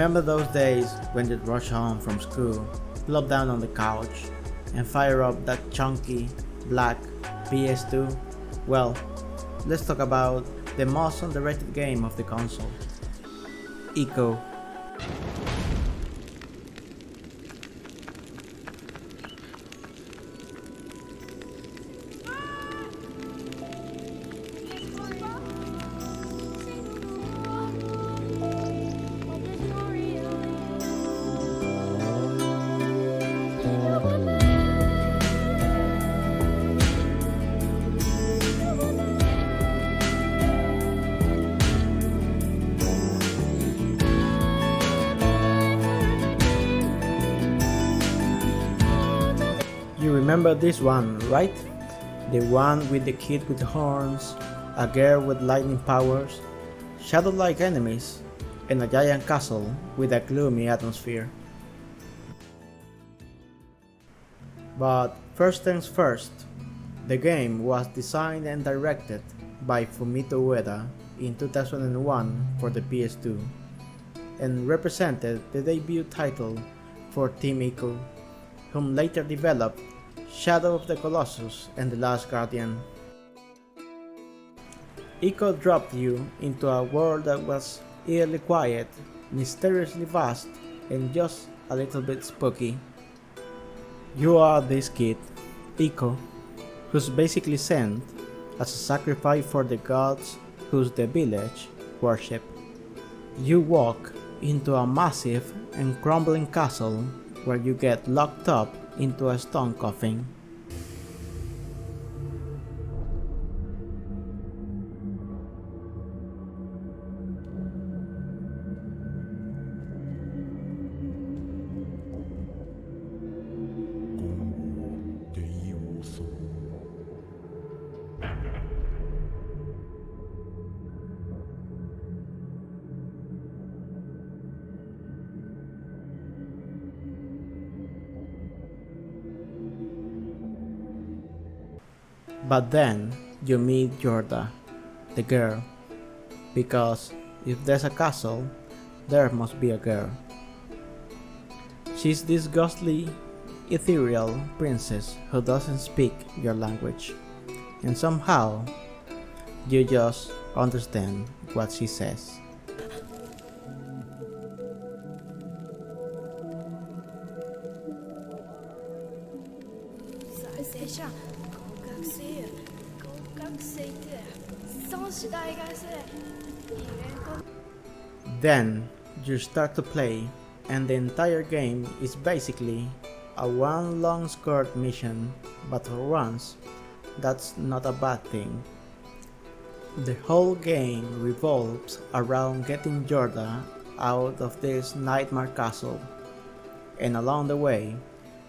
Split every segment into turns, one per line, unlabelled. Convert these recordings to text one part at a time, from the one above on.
Remember those days when you'd rush home from school, plop down on the couch, and fire up that chunky, black PS2? Well, let's talk about the most underrated game of the console, ICO. You remember this one, right? The one with the kid with horns, a girl with lightning powers, shadow-like enemies, and a giant castle with a gloomy atmosphere. But first things first, the game was designed and directed by Fumito Ueda in 2001 for the PS2 and represented the debut title for Team ICO, whom later developed Shadow of the Colossus and The Last Guardian. ICO dropped you into a world that was eerily quiet, mysteriously vast, and just a little bit spooky. You are this kid, ICO, who's basically sent as a sacrifice for the gods whose the village worship. You walk into a massive and crumbling castle where you get locked up into a stone coffin. But then you meet Jorda, the girl, because if there's a castle, there must be a girl. She's this ghostly, ethereal princess who doesn't speak your language, and somehow you just understand what she says. Then you start to play, and the entire game is basically a one long skirt mission, but for once, that's not a bad thing. The whole game revolves around getting Jorda out of this nightmare castle, and along the way,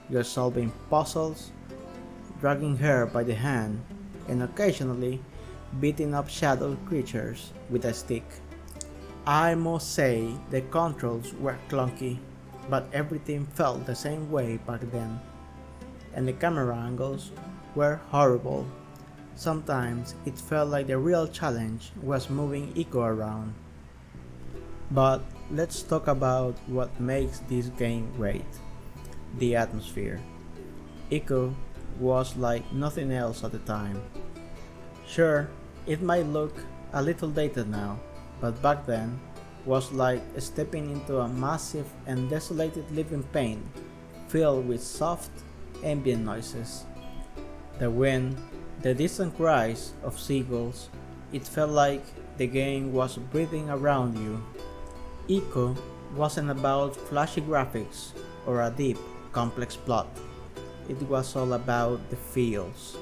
you're solving puzzles, dragging her by the hand, and occasionally beating up shadow creatures with a stick. I must say the controls were clunky, but everything felt the same way back then, and the camera angles were horrible. Sometimes it felt like the real challenge was moving ICO around. But let's talk about what makes this game great: the atmosphere. ICO was like nothing else at the time. Sure, it might look a little dated now, but back then was like stepping into a massive and desolated living pain filled with soft ambient noises. The wind, the distant cries of seagulls, it felt like the game was breathing around you. ICO wasn't about flashy graphics or a deep, complex plot. It was all about the feels.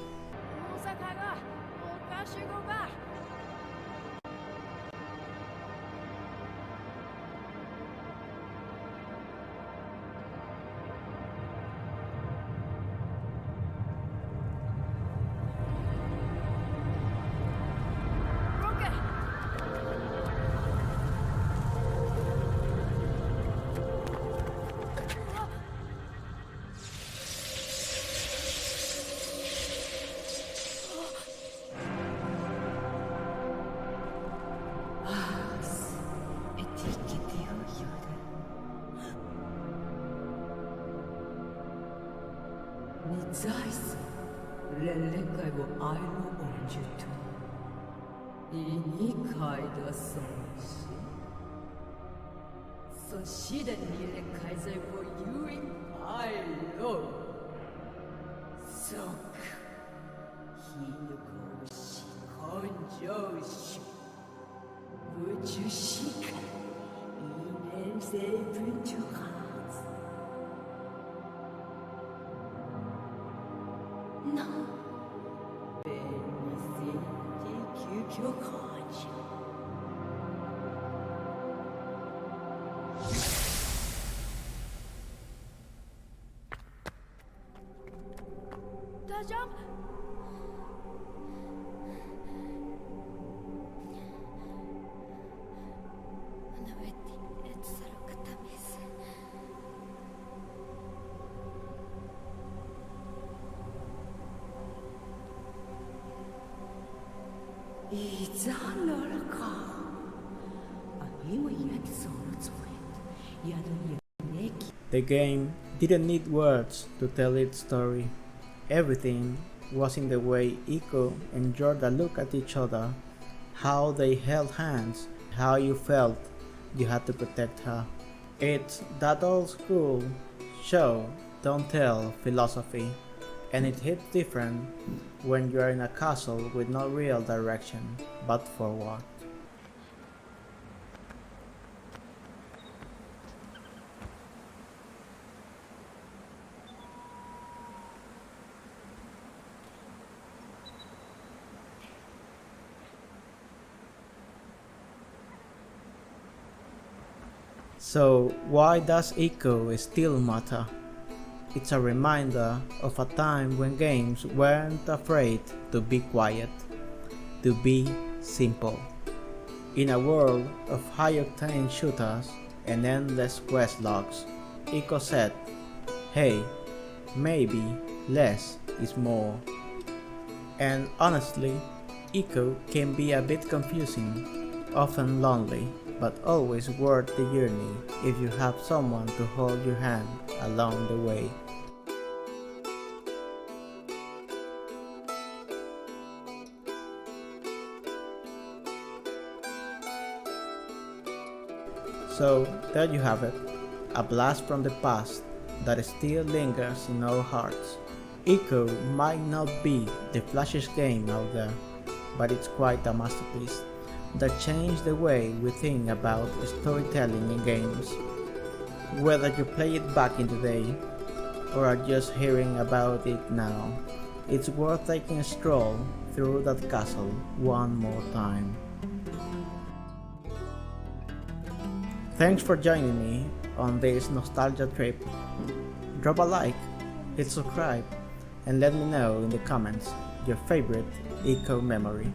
你再次人类给我爱了我就痛，你开的松懈，そして你人开在我有因爱了，そっか，火の拳根性し、宇宙しか一年生分就好。No. Benissimo. 大丈夫？The
game didn't need words to tell its story. Everything was in the way ICO and Jorda looked at each other, how they held hands, how you felt you had to protect her. It's that old school show don't tell philosophy, and it hits different when you are in a castle with no real direction but forward. So why does ICO still matter? It's a reminder of a time when games weren't afraid to be quiet, to be simple. In a world of high-octane shooters and endless quest logs, ICO said, hey, maybe less is more. And honestly, ICO can be a bit confusing, often lonely, but always worth the journey if you have someone to hold your hand along the way. So there you have it, a blast from the past that still lingers in our hearts. ICO might not be the flashiest game out there, but it's quite a masterpiece that changed the way we think about storytelling in games. Whether you play it back in the day, or are just hearing about it now, it's worth taking a stroll through that castle one more time. Thanks for joining me on this nostalgia trip. Drop a like, hit subscribe, and let me know in the comments your favorite ICO memory.